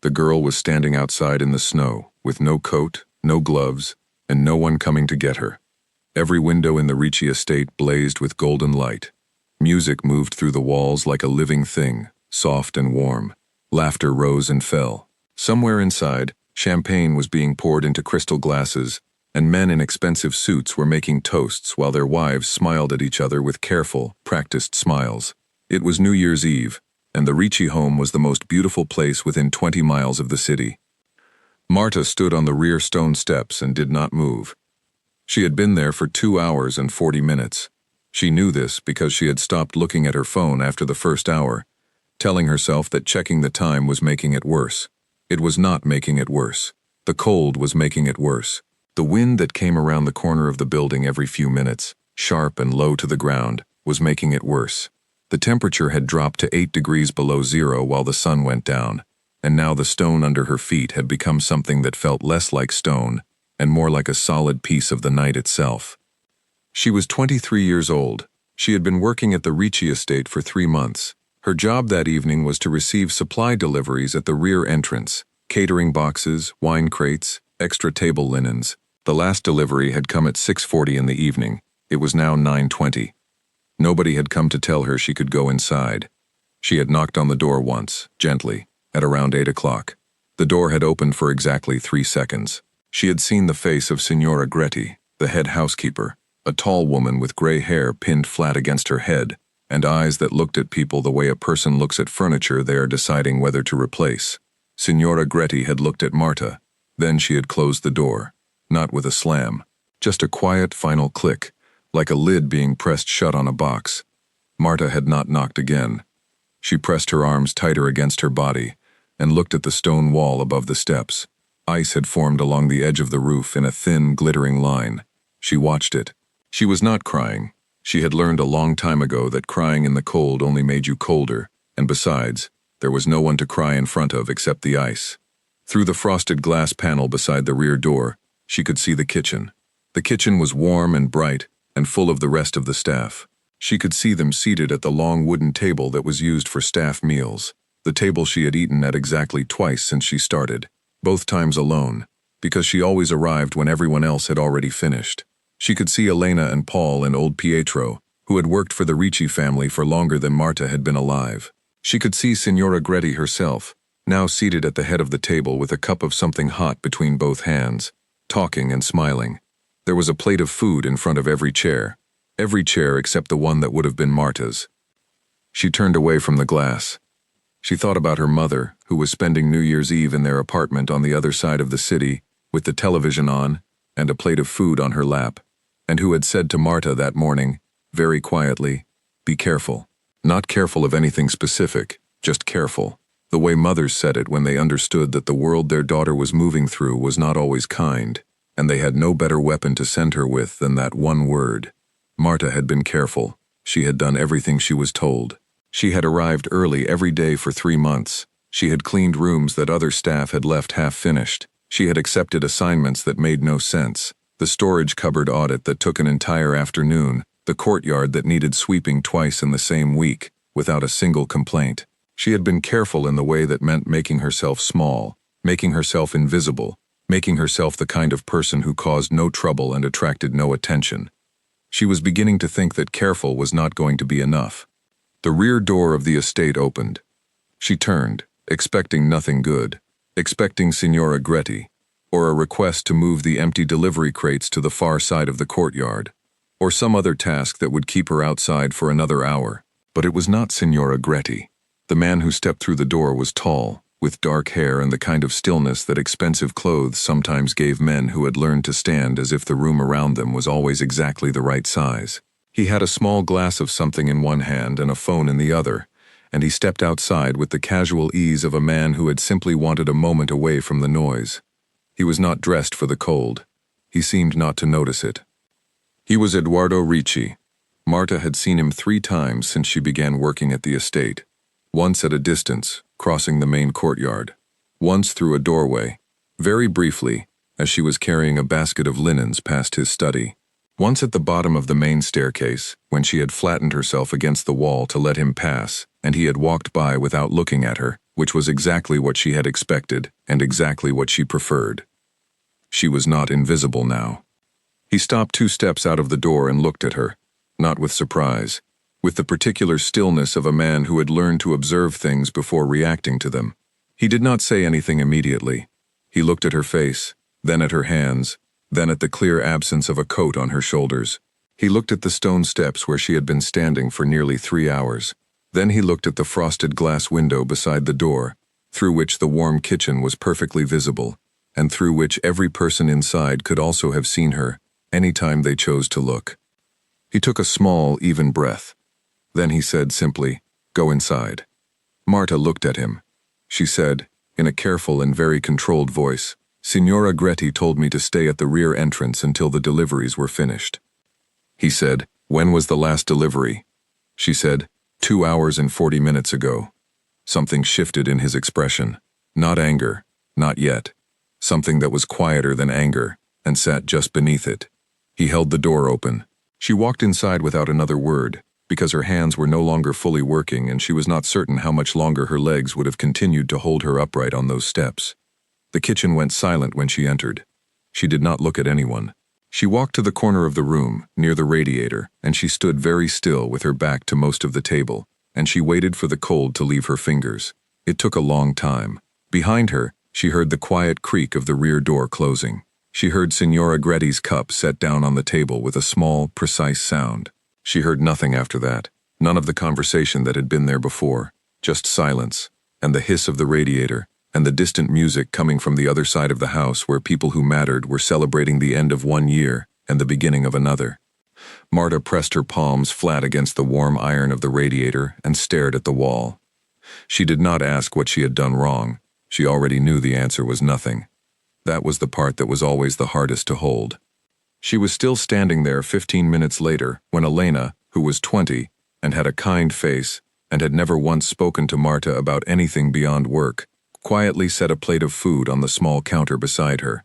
The girl was standing outside in the snow, with no coat, no gloves, and no one coming to get her. Every window in the Ricci estate blazed with golden light. Music moved through the walls like a living thing, soft and warm. Laughter rose and fell. Somewhere inside, champagne was being poured into crystal glasses, and men in expensive suits were making toasts while their wives smiled at each other with careful, practiced smiles. It was New Year's Eve, and the Ricci home was the most beautiful place within 20 miles of the city. Marta stood on the rear stone steps and did not move. She had been there for 2 hours and 40 minutes. She knew this because she had stopped looking at her phone after the first hour, telling herself that checking the time was making it worse. It was not making it worse. The cold was making it worse. The wind that came around the corner of the building every few minutes, sharp and low to the ground, was making it worse. The temperature had dropped to 8 degrees below zero while the sun went down, and now the stone under her feet had become something that felt less like stone and more like a solid piece of the night itself. She was 23 years old. She had been working at the Ricci estate for 3 months. Her job that evening was to receive supply deliveries at the rear entrance, catering boxes, wine crates, extra table linens. The last delivery had come at 6:40 in the evening. It was now 9:20. Nobody had come to tell her she could go inside. She had knocked on the door once, gently, at around 8 o'clock. The door had opened for exactly 3 seconds. She had seen the face of Signora Gretti, the head housekeeper, a tall woman with gray hair pinned flat against her head, and eyes that looked at people the way a person looks at furniture they are deciding whether to replace. Signora Gretti had looked at Marta. Then she had closed the door, not with a slam, just a quiet final click, like a lid being pressed shut on a box. Marta had not knocked again. She pressed her arms tighter against her body and looked at the stone wall above the steps. Ice had formed along the edge of the roof in a thin, glittering line. She watched it. She was not crying. She had learned a long time ago that crying in the cold only made you colder, and besides, there was no one to cry in front of except the ice. Through the frosted glass panel beside the rear door, she could see the kitchen. The kitchen was warm and bright, and full of the rest of the staff. She could see them seated at the long wooden table that was used for staff meals, the table she had eaten at exactly twice since she started, both times alone, because she always arrived when everyone else had already finished. She could see Elena and Paul and old Pietro, who had worked for the Ricci family for longer than Marta had been alive. She could see Signora Gretti herself, now seated at the head of the table with a cup of something hot between both hands, talking and smiling. There was a plate of food in front of every chair except the one that would have been Marta's. She turned away from the glass. She thought about her mother, who was spending New Year's Eve in their apartment on the other side of the city, with the television on and a plate of food on her lap, and who had said to Marta that morning, very quietly, "Be careful." Not careful of anything specific, just careful. The way mothers said it when they understood that the world their daughter was moving through was not always kind, and they had no better weapon to send her with than that one word. Marta had been careful. She had done everything she was told. She had arrived early every day for 3 months. She had cleaned rooms that other staff had left half-finished. She had accepted assignments that made no sense. The storage cupboard audit that took an entire afternoon, the courtyard that needed sweeping twice in the same week, without a single complaint. She had been careful in the way that meant making herself small, making herself invisible, making herself the kind of person who caused no trouble and attracted no attention. She was beginning to think that careful was not going to be enough. The rear door of the estate opened. She turned, expecting nothing good, expecting Signora Gretti, or a request to move the empty delivery crates to the far side of the courtyard, or some other task that would keep her outside for another hour. But it was not Signora Gretti. The man who stepped through the door was tall, with dark hair and the kind of stillness that expensive clothes sometimes gave men who had learned to stand as if the room around them was always exactly the right size. He had a small glass of something in one hand and a phone in the other, and he stepped outside with the casual ease of a man who had simply wanted a moment away from the noise. He was not dressed for the cold. He seemed not to notice it. He was Edoardo Ricci. Marta had seen him 3 times since she began working at the estate. Once at a distance, crossing the main courtyard. Once through a doorway, very briefly, as she was carrying a basket of linens past his study. Once at the bottom of the main staircase, when she had flattened herself against the wall to let him pass, and he had walked by without looking at her, which was exactly what she had expected and exactly what she preferred. She was not invisible now. He stopped 2 steps out of the door and looked at her, not with surprise, with the particular stillness of a man who had learned to observe things before reacting to them. He did not say anything immediately. He looked at her face, then at her hands, then at the clear absence of a coat on her shoulders. He looked at the stone steps where she had been standing for nearly 3 hours. Then he looked at the frosted glass window beside the door, through which the warm kitchen was perfectly visible, and through which every person inside could also have seen her, any time they chose to look. He took a small, even breath. Then he said simply, "Go inside." Marta looked at him. She said, in a careful and very controlled voice, "Signora Gretti told me to stay at the rear entrance until the deliveries were finished." He said, "When was the last delivery?" She said, 2 hours and 40 minutes ago." Something shifted in his expression. Not anger, not yet. Something that was quieter than anger, and sat just beneath it. He held the door open. She walked inside without another word, because her hands were no longer fully working and she was not certain how much longer her legs would have continued to hold her upright on those steps. The kitchen went silent when she entered. She did not look at anyone. She walked to the corner of the room, near the radiator, and she stood very still with her back to most of the table, and she waited for the cold to leave her fingers. It took a long time. Behind her, she heard the quiet creak of the rear door closing. She heard Signora Gretti's cup set down on the table with a small, precise sound. She heard nothing after that, none of the conversation that had been there before, just silence, and the hiss of the radiator, and the distant music coming from the other side of the house where people who mattered were celebrating the end of one year and the beginning of another. Marta pressed her palms flat against the warm iron of the radiator and stared at the wall. She did not ask what she had done wrong. She already knew the answer was nothing. That was the part that was always the hardest to hold. She was still standing there 15 minutes later when Elena, who was 20 and had a kind face and had never once spoken to Marta about anything beyond work, quietly set a plate of food on the small counter beside her.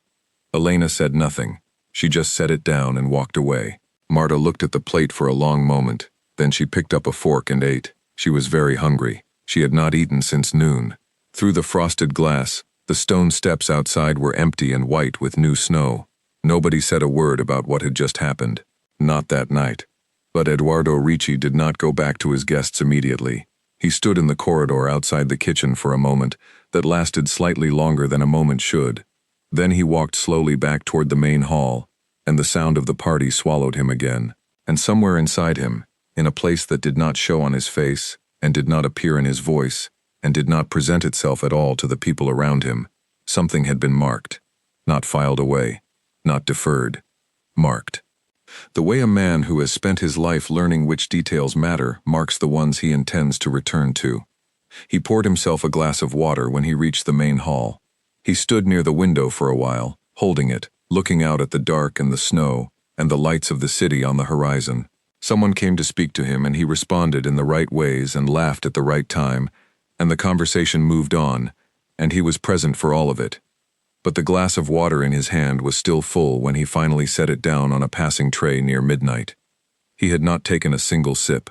Elena said nothing. She just set it down and walked away. Marta looked at the plate for a long moment. Then she picked up a fork and ate. She was very hungry. She had not eaten since noon. Through the frosted glass, the stone steps outside were empty and white with new snow. Nobody said a word about what had just happened. Not that night. But Eduardo Ricci did not go back to his guests immediately. He stood in the corridor outside the kitchen for a moment that lasted slightly longer than a moment should. Then he walked slowly back toward the main hall, and the sound of the party swallowed him again. And somewhere inside him, in a place that did not show on his face, and did not appear in his voice, and did not present itself at all to the people around him, something had been marked. Not filed away, not deferred. Marked. The way a man who has spent his life learning which details matter marks the ones he intends to return to. He poured himself a glass of water when he reached the main hall. He stood near the window for a while, holding it, looking out at the dark and the snow, and the lights of the city on the horizon. Someone came to speak to him and he responded in the right ways and laughed at the right time, and the conversation moved on, and he was present for all of it. But the glass of water in his hand was still full when he finally set it down on a passing tray near midnight. He had not taken a single sip.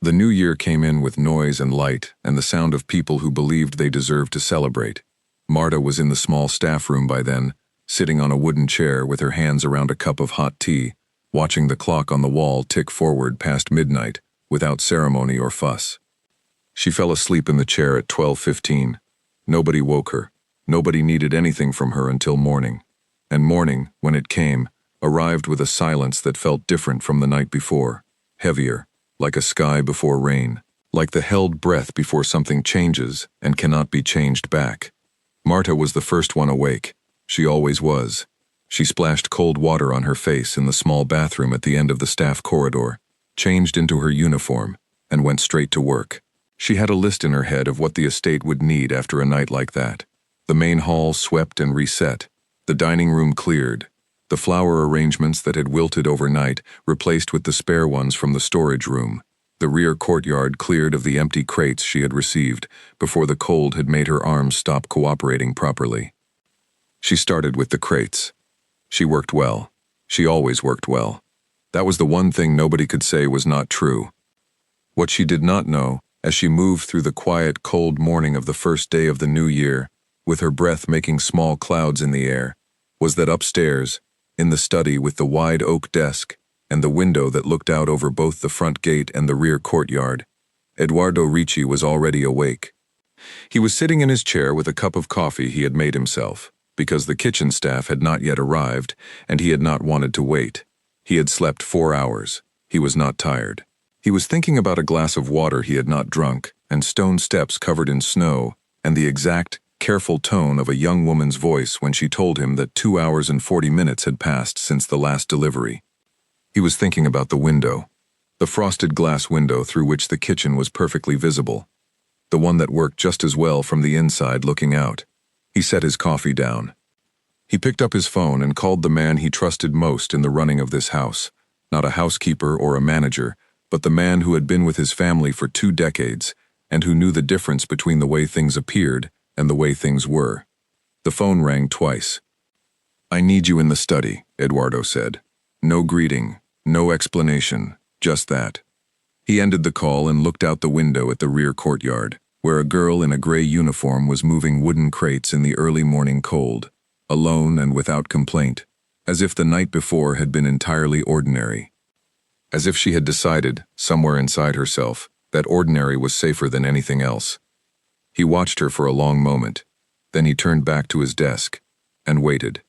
The new year came in with noise and light and the sound of people who believed they deserved to celebrate. Marta was in the small staff room by then, sitting on a wooden chair with her hands around a cup of hot tea, watching the clock on the wall tick forward past midnight, without ceremony or fuss. She fell asleep in the chair at 12:15. Nobody woke her. Nobody needed anything from her until morning. And morning, when it came, arrived with a silence that felt different from the night before, heavier, like a sky before rain, like the held breath before something changes and cannot be changed back. Marta was the first one awake. She always was. She splashed cold water on her face in the small bathroom at the end of the staff corridor, changed into her uniform, and went straight to work. She had a list in her head of what the estate would need after a night like that. The main hall swept and reset, the dining room cleared, the flower arrangements that had wilted overnight replaced with the spare ones from the storage room, the rear courtyard cleared of the empty crates she had received before the cold had made her arms stop cooperating properly. She started with the crates. She worked well. She always worked well. That was the one thing nobody could say was not true. What she did not know As she moved through the quiet, cold morning of the first day of the new year, with her breath making small clouds in the air, was that upstairs, in the study with the wide oak desk and the window that looked out over both the front gate and the rear courtyard, Eduardo Ricci was already awake. He was sitting in his chair with a cup of coffee he had made himself, because the kitchen staff had not yet arrived, and he had not wanted to wait. He had slept 4 hours. He was not tired. He was thinking about a glass of water he had not drunk, and stone steps covered in snow, and the exact, careful tone of a young woman's voice when she told him that 2 hours and 40 minutes had passed since the last delivery. He was thinking about the window, the frosted glass window through which the kitchen was perfectly visible, the one that worked just as well from the inside looking out. He set his coffee down. He picked up his phone and called the man he trusted most in the running of this house, not a housekeeper or a manager, but the man who had been with his family for 2 decades and who knew the difference between the way things appeared and the way things were. The phone rang twice. "I need you in the study," Eduardo said. No greeting, no explanation, just that. He ended the call and looked out the window at the rear courtyard, where a girl in a gray uniform was moving wooden crates in the early morning cold, alone and without complaint, as if the night before had been entirely ordinary. As if she had decided, somewhere inside herself, that ordinary was safer than anything else. He watched her for a long moment, then he turned back to his desk and waited.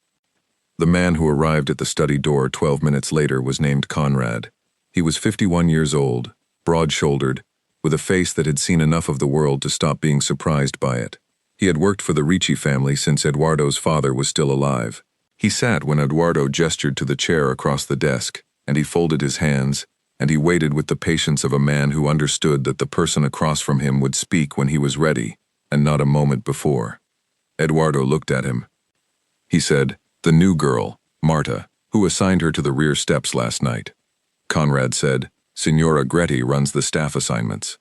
The man who arrived at the study door 12 minutes later was named Conrad. He was 51 years old, broad-shouldered, with a face that had seen enough of the world to stop being surprised by it. He had worked for the Ricci family since Eduardo's father was still alive. He sat when Eduardo gestured to the chair across the desk, and he folded his hands, and he waited with the patience of a man who understood that the person across from him would speak when he was ready, and not a moment before. Eduardo looked at him. He said, "The new girl, Marta, who assigned her to the rear steps last night." Conrad said, "Signora Gretti runs the staff assignments."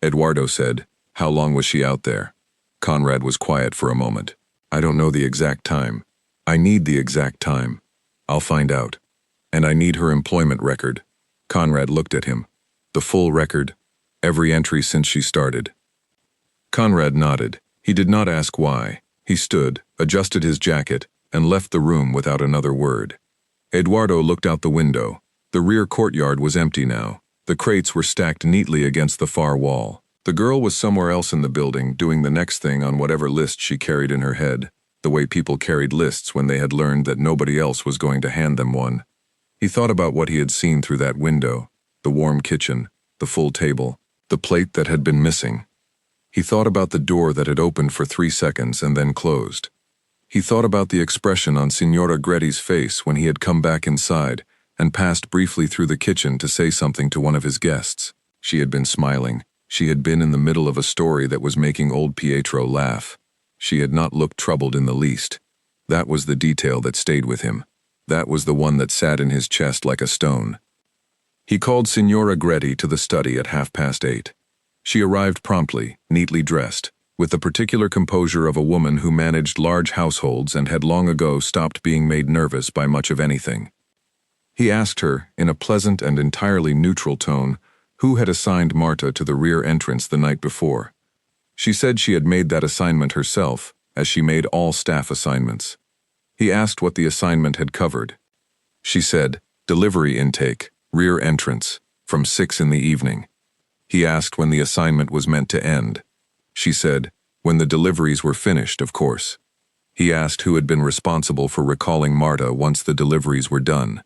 Eduardo said, "How long was she out there?" Conrad was quiet for a moment. "I don't know the exact time. I need the exact time. I'll find out. And I need her employment record." Conrad looked at him. "The full record? Every entry since she started?" Conrad nodded. He did not ask why. He stood, adjusted his jacket, and left the room without another word. Eduardo looked out the window. The rear courtyard was empty now. The crates were stacked neatly against the far wall. The girl was somewhere else in the building, doing the next thing on whatever list she carried in her head, the way people carried lists when they had learned that nobody else was going to hand them one. He thought about what he had seen through that window, the warm kitchen, the full table, the plate that had been missing. He thought about the door that had opened for 3 seconds and then closed. He thought about the expression on Signora Gretti's face when he had come back inside and passed briefly through the kitchen to say something to one of his guests. She had been smiling. She had been in the middle of a story that was making old Pietro laugh. She had not looked troubled in the least. That was the detail that stayed with him. That was the one that sat in his chest like a stone. He called Signora Gretti to the study at 8:30. She arrived promptly, neatly dressed, with the particular composure of a woman who managed large households and had long ago stopped being made nervous by much of anything. He asked her, in a pleasant and entirely neutral tone, who had assigned Marta to the rear entrance the night before. She said she had made that assignment herself, as she made all staff assignments. He asked what the assignment had covered. She said, "Delivery intake, rear entrance, from 6 in the evening." He asked when the assignment was meant to end. She said, "When the deliveries were finished, of course." He asked who had been responsible for recalling Marta once the deliveries were done.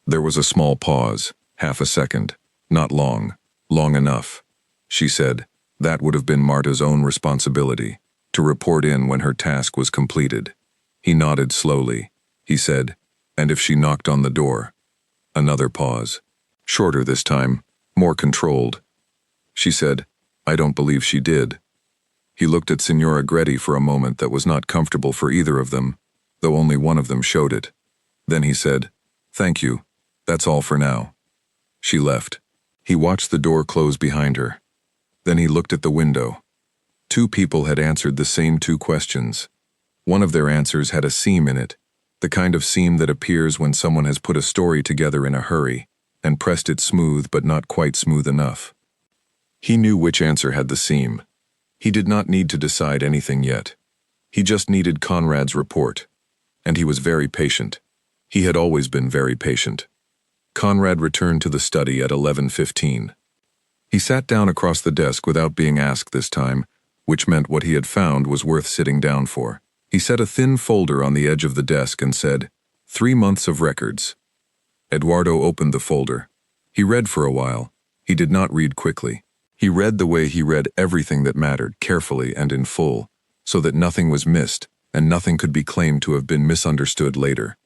There was a small pause, half a second. Not long, long enough. She said, that would have been Marta's own responsibility, to report in when her task was completed. He nodded slowly. He said, "And if she knocked on the door?" Another pause. Shorter this time, more controlled. She said, "I don't believe she did." He looked at Signora Gretti for a moment that was not comfortable for either of them, though only one of them showed it. Then he said, "Thank you. That's all for now." She left. He watched the door close behind her. Then he looked at the window. 2 people had answered the same 2 questions. One of their answers had a seam in it, the kind of seam that appears when someone has put a story together in a hurry and pressed it smooth but not quite smooth enough. He knew which answer had the seam. He did not need to decide anything yet. He just needed Conrad's report. And he was very patient. He had always been very patient. Conrad returned to the study at 11:15. He sat down across the desk without being asked this time, which meant what he had found was worth sitting down for. He set a thin folder on the edge of the desk and said, 3 months of records. Eduardo opened the folder. He read for a while. He did not read quickly. He read the way he read everything that mattered, carefully and in full, so that nothing was missed and nothing could be claimed to have been misunderstood later.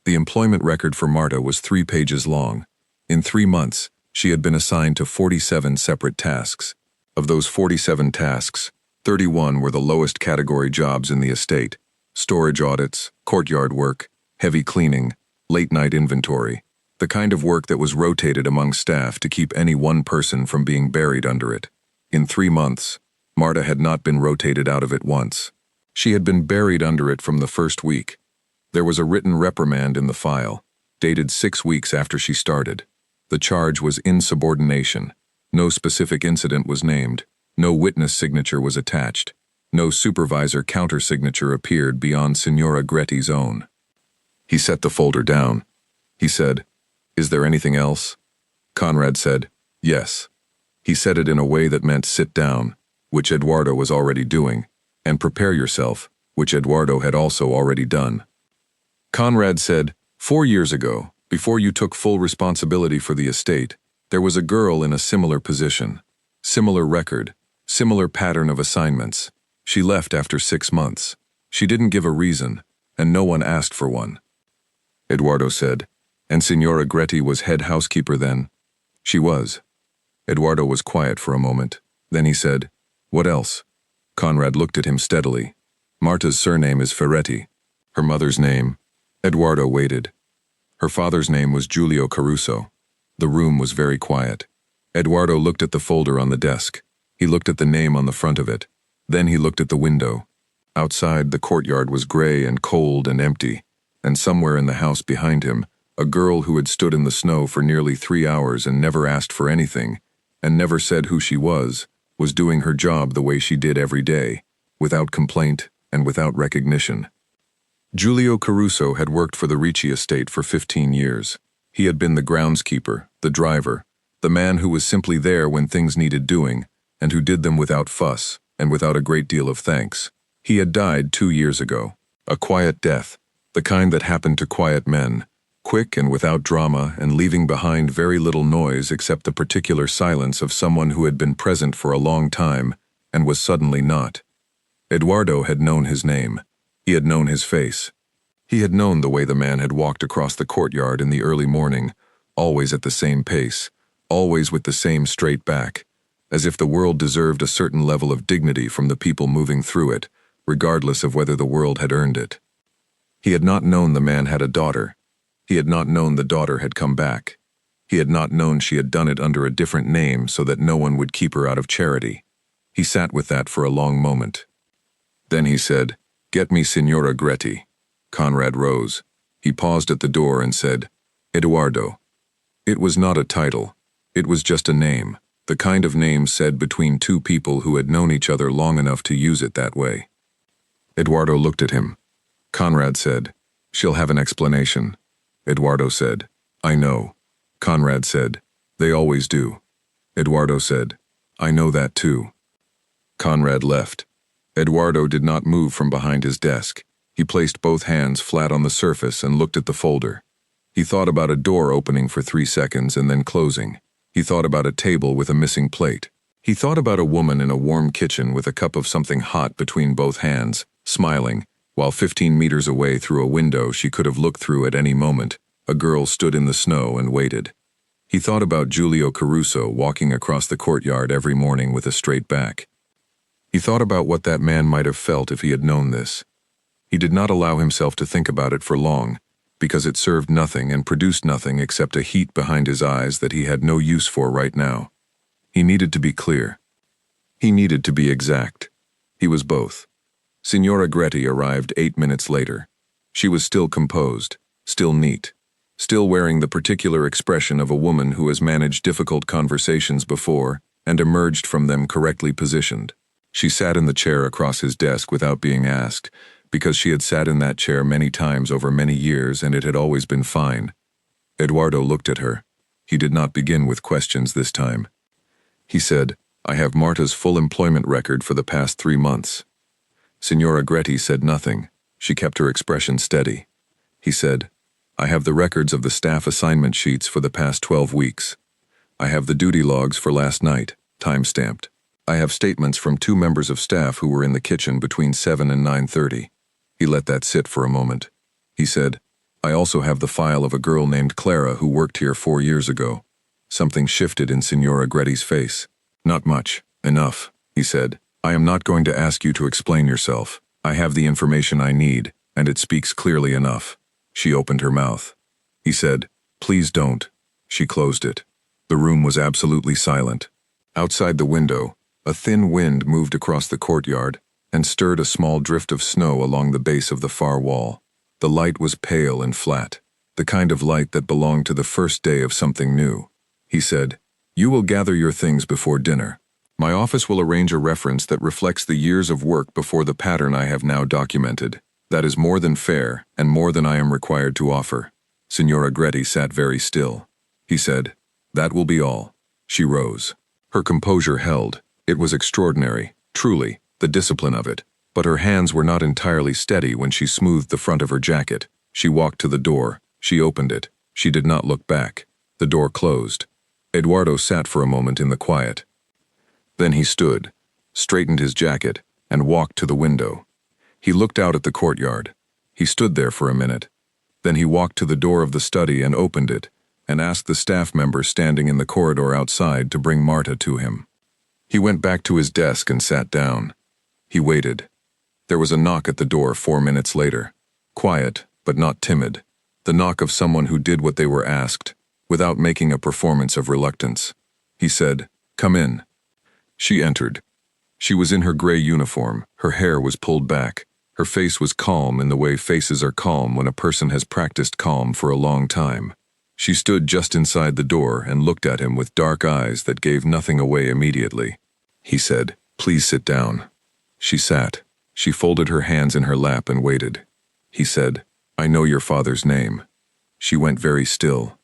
The employment record for Marta was 3 pages long. In 3 months, she had been assigned to 47 separate tasks. Of those 47 tasks, 31 were the lowest category jobs in the estate: storage audits, courtyard work, heavy cleaning, late-night inventory, the kind of work that was rotated among staff to keep any one person from being buried under it. In 3 months, Marta had not been rotated out of it once. She had been buried under it from the first week. There was a written reprimand in the file, dated 6 weeks after she started. The charge was insubordination. No specific incident was named. No witness signature was attached. No supervisor countersignature appeared beyond Signora Gretti's own. He set the folder down. He said, "Is there anything else?" Conrad said, "Yes." He said it in a way that meant sit down, which Eduardo was already doing, and prepare yourself, which Eduardo had also already done. Conrad said, 4 years ago, before you took full responsibility for the estate, there was a girl in a similar position, similar record, similar pattern of assignments. She left after 6 months. She didn't give a reason, and no one asked for one. Eduardo said, "And Signora Gretti was head housekeeper then?" "She was." Eduardo was quiet for a moment. Then he said, "What else?" Conrad looked at him steadily. "Marta's surname is Ferretti. Her mother's name?" Eduardo waited. "Her father's name was Giulio Caruso." The room was very quiet. Eduardo looked at the folder on the desk. He looked at the name on the front of it. Then he looked at the window. Outside, the courtyard was gray and cold and empty, and somewhere in the house behind him, a girl who had stood in the snow for nearly 3 hours and never asked for anything, and never said who she was doing her job the way she did every day, without complaint and without recognition. Giulio Caruso had worked for the Ricci estate for 15 years. He had been the groundskeeper, the driver, the man who was simply there when things needed doing, and who did them without fuss and without a great deal of thanks. He had died 2 years ago, a quiet death, the kind that happened to quiet men, quick and without drama and leaving behind very little noise except the particular silence of someone who had been present for a long time and was suddenly not. Eduardo had known his name. He had known his face. He had known the way the man had walked across the courtyard in the early morning, always at the same pace, always with the same straight back, as if the world deserved a certain level of dignity from the people moving through it, regardless of whether the world had earned it. He had not known the man had a daughter. He had not known the daughter had come back. He had not known she had done it under a different name so that no one would keep her out of charity. He sat with that for a long moment. Then he said, "Get me Signora Gretti." Conrad rose. He paused at the door and said, "Eduardo." It was not a title. It was just a name, the kind of name said between two people who had known each other long enough to use it that way. Eduardo looked at him. Conrad said, "She'll have an explanation." Eduardo said, "I know." Conrad said, "They always do." Eduardo said, "I know that too." Conrad left. Eduardo did not move from behind his desk. He placed both hands flat on the surface and looked at the folder. He thought about a door opening for 3 seconds and then closing. He thought about a table with a missing plate. He thought about a woman in a warm kitchen with a cup of something hot between both hands, smiling, while 15 meters away through a window she could have looked through at any moment, a girl stood in the snow and waited. He thought about Giulio Caruso walking across the courtyard every morning with a straight back. He thought about what that man might have felt if he had known this. He did not allow himself to think about it for long, because it served nothing and produced nothing except a heat behind his eyes that he had no use for right now. He needed to be clear. He needed to be exact. He was both. Signora Gretti arrived 8 minutes later. She was still composed, still neat, still wearing the particular expression of a woman who has managed difficult conversations before and emerged from them correctly positioned. She sat in the chair across his desk without being asked, because she had sat in that chair many times over many years and it had always been fine. Eduardo looked at her. He did not begin with questions this time. He said, "I have Marta's full employment record for the past 3 months." Signora Gretti said nothing. She kept her expression steady. He said, "I have the records of the staff assignment sheets for the past 12 weeks. I have the duty logs for last night, time-stamped. I have statements from 2 members of staff who were in the kitchen between 7 and 9:30. He let that sit for a moment. He said, "I also have the file of a girl named Clara who worked here 4 years ago." Something shifted in Signora Gretti's face. "Not much. Enough," he said. "I am not going to ask you to explain yourself. I have the information I need, and it speaks clearly enough." She opened her mouth. He said, "Please don't." She closed it. The room was absolutely silent. Outside the window, a thin wind moved across the courtyard and stirred a small drift of snow along the base of the far wall. The light was pale and flat, the kind of light that belonged to the first day of something new. He said, "You will gather your things before dinner. My office will arrange a reference that reflects the years of work before the pattern I have now documented. That is more than fair and more than I am required to offer." Signora Gretti sat very still. He said, "That will be all." She rose. Her composure held. It was extraordinary, truly, the discipline of it. But her hands were not entirely steady when she smoothed the front of her jacket. She walked to the door. She opened it. She did not look back. The door closed. Eduardo sat for a moment in the quiet. Then he stood, straightened his jacket, and walked to the window. He looked out at the courtyard. He stood there for a minute. Then he walked to the door of the study and opened it, and asked the staff member standing in the corridor outside to bring Marta to him. He went back to his desk and sat down. He waited. There was a knock at the door 4 minutes later. Quiet, but not timid. The knock of someone who did what they were asked, without making a performance of reluctance. He said, "Come in." She entered. She was in her gray uniform. Her hair was pulled back. Her face was calm in the way faces are calm when a person has practiced calm for a long time. She stood just inside the door and looked at him with dark eyes that gave nothing away immediately. He said, "Please sit down." She sat. She folded her hands in her lap and waited. He said, "I know your father's name." She went very still.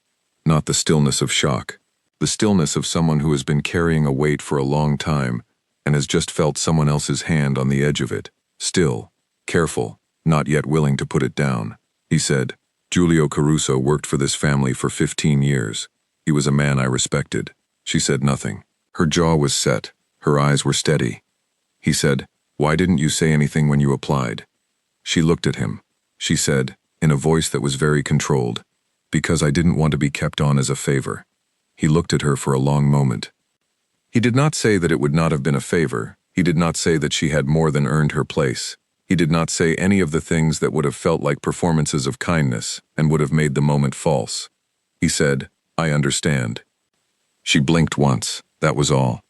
Not the stillness of shock. The stillness of someone who has been carrying a weight for a long time and has just felt someone else's hand on the edge of it. Still, careful, not yet willing to put it down. He said, "Giulio Caruso worked for this family for 15 years. He was a man I respected." She said nothing. Her jaw was set. Her eyes were steady. He said, "Why didn't you say anything when you applied?" She looked at him. She said, in a voice that was very controlled, "Because I didn't want to be kept on as a favor." He looked at her for a long moment. He did not say that it would not have been a favor. He did not say that she had more than earned her place. He did not say any of the things that would have felt like performances of kindness and would have made the moment false. He said, "I understand." She blinked once. That was all.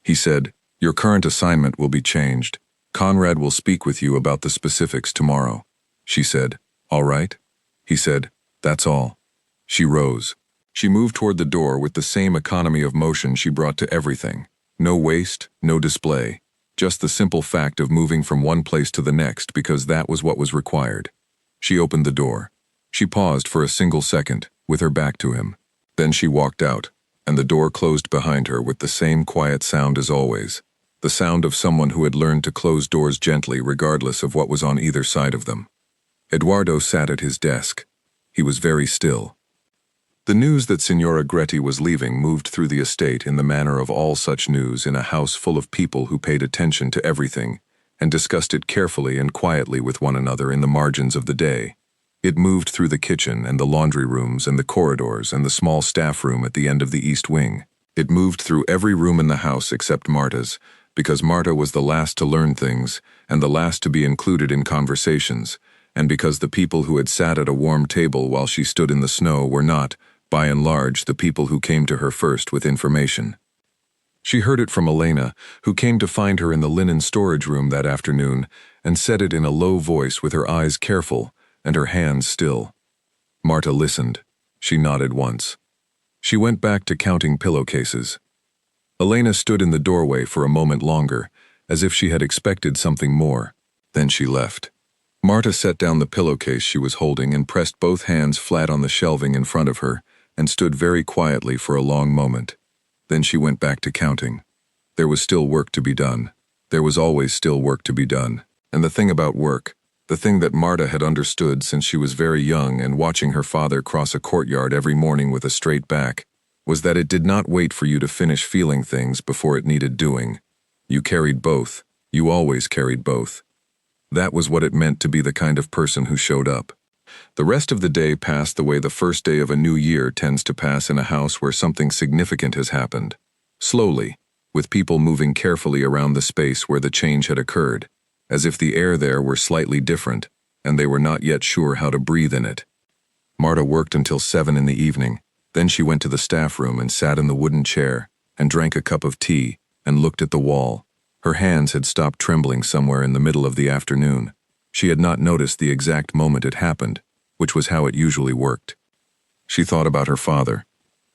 He said, "Your current assignment will be changed. Conrad will speak with you about the specifics tomorrow." She said, "All right?" He said, "That's all." She rose. She moved toward the door with the same economy of motion she brought to everything. No waste, no display. Just the simple fact of moving from one place to the next because that was what was required. She opened the door. She paused for a single second, with her back to him. Then she walked out, and the door closed behind her with the same quiet sound as always. The sound of someone who had learned to close doors gently regardless of what was on either side of them. Eduardo sat at his desk. He was very still. The news that Signora Gretti was leaving moved through the estate in the manner of all such news in a house full of people who paid attention to everything and discussed it carefully and quietly with one another in the margins of the day. It moved through the kitchen and the laundry rooms and the corridors and the small staff room at the end of the east wing. It moved through every room in the house except Marta's, because Marta was the last to learn things and the last to be included in conversations, and because the people who had sat at a warm table while she stood in the snow were not, by and large, the people who came to her first with information. She heard it from Elena, who came to find her in the linen storage room that afternoon, and said it in a low voice with her eyes careful and her hands still. Marta listened. She nodded once. She went back to counting pillowcases. Elena stood in the doorway for a moment longer, as if she had expected something more. Then she left. Marta set down the pillowcase she was holding and pressed both hands flat on the shelving in front of her and stood very quietly for a long moment. Then she went back to counting. There was still work to be done. There was always still work to be done. And the thing about work, the thing that Marta had understood since she was very young and watching her father cross a courtyard every morning with a straight back, was that it did not wait for you to finish feeling things before it needed doing. You carried both. You always carried both. That was what it meant to be the kind of person who showed up. The rest of the day passed the way the first day of a new year tends to pass in a house where something significant has happened. Slowly, with people moving carefully around the space where the change had occurred, as if the air there were slightly different, and they were not yet sure how to breathe in it. Marta worked until 7 in the evening. Then she went to the staff room and sat in the wooden chair and drank a cup of tea and looked at the wall. Her hands had stopped trembling somewhere in the middle of the afternoon. She had not noticed the exact moment it happened, which was how it usually worked. She thought about her father.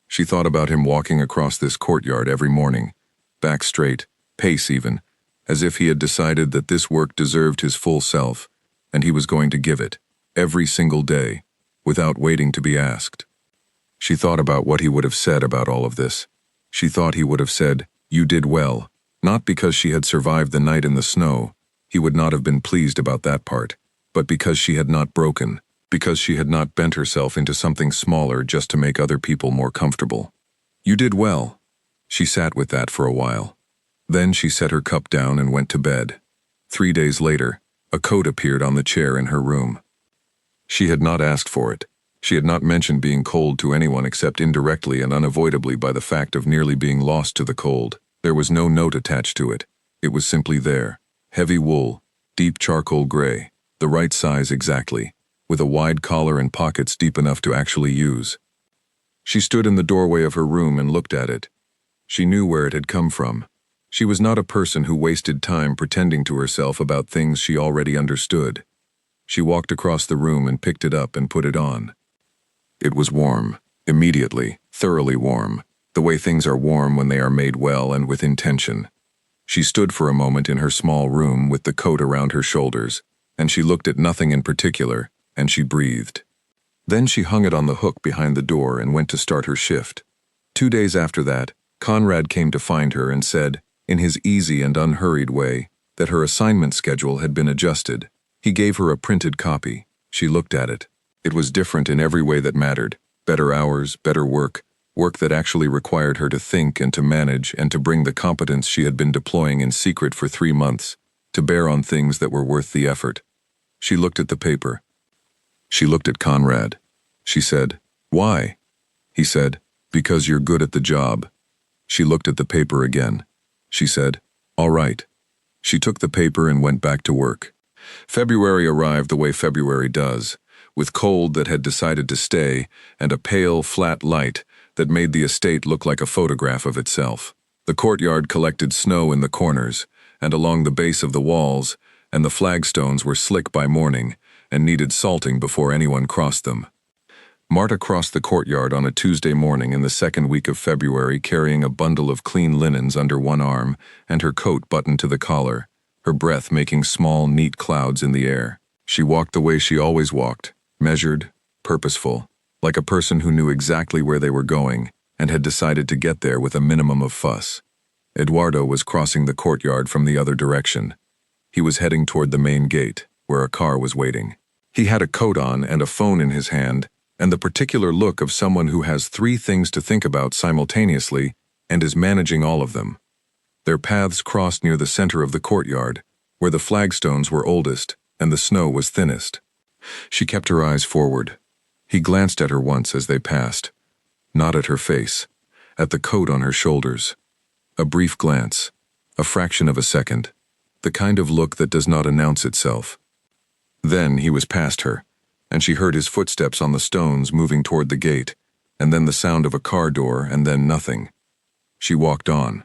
She thought about him walking across this courtyard every morning, back straight, pace even, as if he had decided that this work deserved his full self, and he was going to give it, every single day, without waiting to be asked. She thought about what he would have said about all of this. She thought he would have said, "You did well," not because she had survived the night in the snow. He would not have been pleased about that part, but because she had not broken, because she had not bent herself into something smaller just to make other people more comfortable. "You did well." She sat with that for a while. Then she set her cup down and went to bed. 3 days later, a coat appeared on the chair in her room. She had not asked for it. She had not mentioned being cold to anyone except indirectly and unavoidably by the fact of nearly being lost to the cold. There was no note attached to it. It was simply there. Heavy wool, deep charcoal gray, the right size exactly, with a wide collar and pockets deep enough to actually use. She stood in the doorway of her room and looked at it. She knew where it had come from. She was not a person who wasted time pretending to herself about things she already understood. She walked across the room and picked it up and put it on. It was warm, immediately, thoroughly warm, the way things are warm when they are made well and with intention. She stood for a moment in her small room with the coat around her shoulders, and she looked at nothing in particular, and she breathed. Then she hung it on the hook behind the door and went to start her shift. 2 days after that, Conrad came to find her and said, in his easy and unhurried way, that her assignment schedule had been adjusted. He gave her a printed copy. She looked at it. It was different in every way that mattered. Better hours, better work, work that actually required her to think and to manage and to bring the competence she had been deploying in secret for 3 months, to bear on things that were worth the effort. She looked at the paper. She looked at Conrad. She said, "Why?" He said, "Because you're good at the job." She looked at the paper again. She said, "All right." She took the paper and went back to work. February arrived the way February does, with cold that had decided to stay and a pale, flat light that made the estate look like a photograph of itself. The courtyard collected snow in the corners and along the base of the walls, and the flagstones were slick by morning and needed salting before anyone crossed them. Marta crossed the courtyard on a Tuesday morning in the second week of February carrying a bundle of clean linens under one arm and her coat buttoned to the collar, her breath making small, neat clouds in the air. She walked the way she always walked, measured, purposeful, like a person who knew exactly where they were going and had decided to get there with a minimum of fuss. Eduardo was crossing the courtyard from the other direction. He was heading toward the main gate, where a car was waiting. He had a coat on and a phone in his hand, and the particular look of someone who has 3 things to think about simultaneously and is managing all of them. Their paths crossed near the center of the courtyard, where the flagstones were oldest and the snow was thinnest. She kept her eyes forward. He glanced at her once as they passed, not at her face, at the coat on her shoulders. A brief glance, a fraction of a second, the kind of look that does not announce itself. Then he was past her, and she heard his footsteps on the stones moving toward the gate, and then the sound of a car door, and then nothing. She walked on.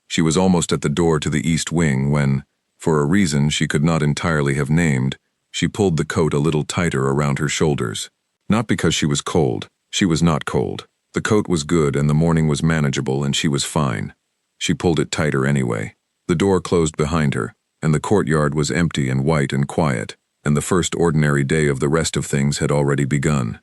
She was almost at the door to the east wing when, for a reason she could not entirely have named, she pulled the coat a little tighter around her shoulders. Not because she was cold. She was not cold. The coat was good and the morning was manageable and she was fine. She pulled it tighter anyway. The door closed behind her, and the courtyard was empty and white and quiet, and the first ordinary day of the rest of things had already begun.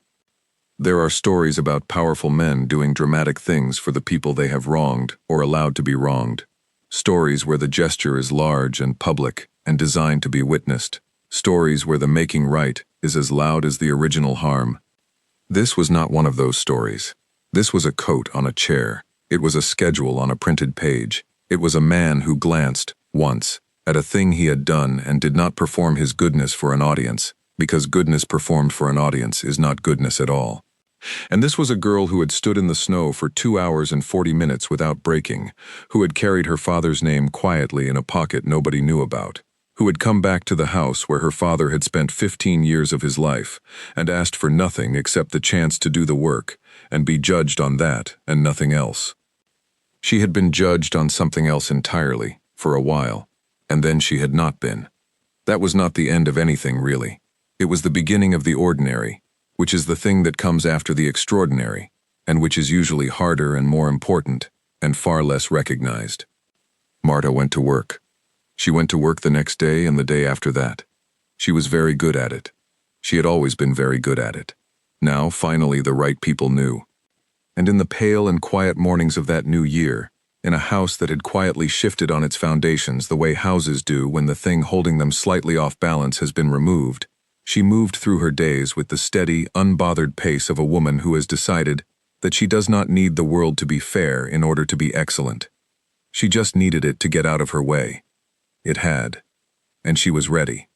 There are stories about powerful men doing dramatic things for the people they have wronged or allowed to be wronged. Stories where the gesture is large and public and designed to be witnessed. Stories where the making right is as loud as the original harm. This was not one of those stories. This was a coat on a chair. It was a schedule on a printed page. It was a man who glanced, once, at a thing he had done and did not perform his goodness for an audience, because goodness performed for an audience is not goodness at all. And this was a girl who had stood in the snow for 2 hours and 40 minutes without breaking, who had carried her father's name quietly in a pocket nobody knew about, who had come back to the house where her father had spent 15 years of his life and asked for nothing except the chance to do the work and be judged on that and nothing else. She had been judged on something else entirely, for a while, and then she had not been. That was not the end of anything, really. It was the beginning of the ordinary, which is the thing that comes after the extraordinary, and which is usually harder and more important, and far less recognized. Marta went to work. She went to work the next day and the day after that. She was very good at it. She had always been very good at it. Now, finally, the right people knew. And in the pale and quiet mornings of that new year, in a house that had quietly shifted on its foundations the way houses do when the thing holding them slightly off balance has been removed, she moved through her days with the steady, unbothered pace of a woman who has decided that she does not need the world to be fair in order to be excellent. She just needed it to get out of her way. It had, and she was ready.